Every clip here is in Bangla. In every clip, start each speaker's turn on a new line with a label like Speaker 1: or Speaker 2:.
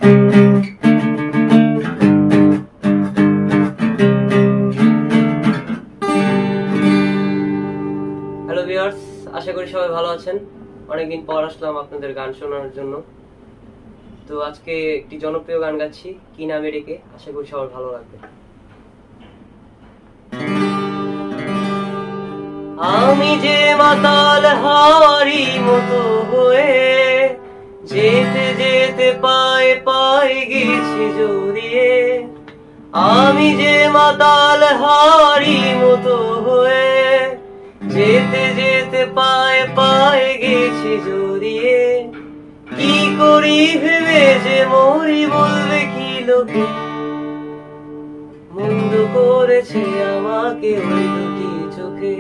Speaker 1: হ্যালো ভিউয়ার্স, আশা করি সবাই ভালো আছেন। অনেকদিন পর আসলাম আপনাদের গান শোনানোর জন্য। তো আজকে একটি জনপ্রিয় গান গাচ্ছি, কি নামে ডেকে। আশা করি সবার ভালো লাগবে। আমি যে মাতাল হাওয়ারি মতো হয়ে যেতে যেতে পায়ে পায়ে গেছি জড়িয়ে। আমি যে মাতাল হাওয়ারি মতো হয়ে যেতে যেতে পায়ে পায়ে গেছি জড়িয়ে। কি করি ভেবে যে মরি, বলবে কি লোকে। মন্দ করেছে আমাকে ওই দুটি চোখে।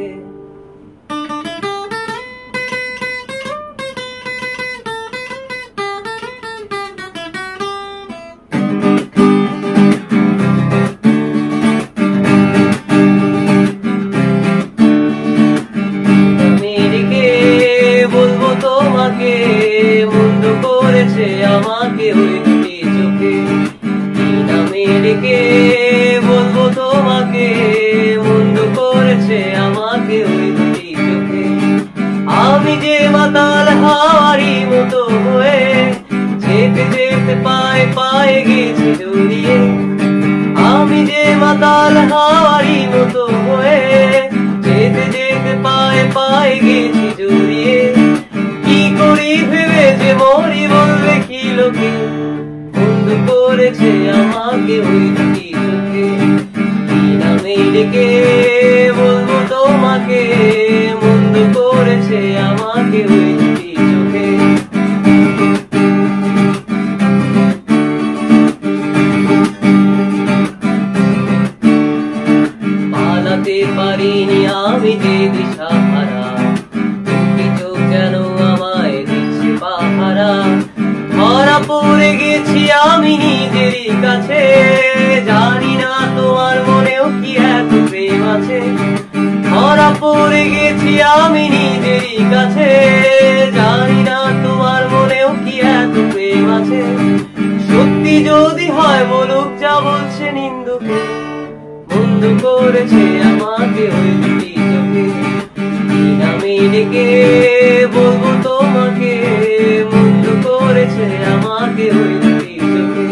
Speaker 1: বলবো তোমাকে মন্দ করেছে আমাকে ওই দুটি চোখে। কি নামে ডেকে বলবো তোমাকে মন্দ করেছে আমাকে ওই দুটি চোখে। আমি যে মাতাল হাওয়ারি মতো হয়ে যেতে যেতে পায়ে পায়ে গেছি জড়িয়ে। আমি যে মাতাল হাওয়ারি মতো হয়ে যেতে যেতে পায়ে পায়ে গেছি জড়িয়ে। কি করি ভেবে যে মরি, বলবে কি লোকে। মন্দ করেছে আমাকে ওই দুটি চোখে। কি নামে ডেকে বলবো তোমাকে মন্দ করেছে আমাকে ওই দুটি চোখে। পালাতে পারিনি আমি যে দিশাহারা, দুটি চোখ যেন আমায় দিচ্ছে পাহারা। ধরা পড়ে গেছি আমি নিজেরই কাছে, জানি না তোমার মনেও কি এত প্রেম আছে। ধরা পড়ে গেছি আমি নিজেরই কাছে, জানি না তোমার মনেও কি এত প্রেম আছে। সত্যি যদি হয় বলুক যা বলছে নিন্দুকে। মন্দ করেছে আমাকে ওই দুটি চোখে। কি নামে ডেকে বলবো তোমাকে মন্দ করেছে আমাকে ওই দুটি চোখে।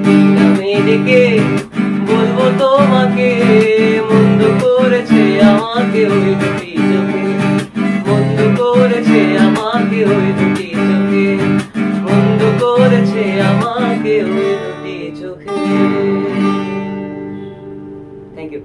Speaker 1: কি নামে ডেকে বলবো তোমাকে মন্দ করেছে আমাকে ওই দুটি চোখে। মন্দ করেছে আমাকে ওই দুটি চোখে। মন্দ করেছে আমাকে ওই দুটি চোখে। Thank you.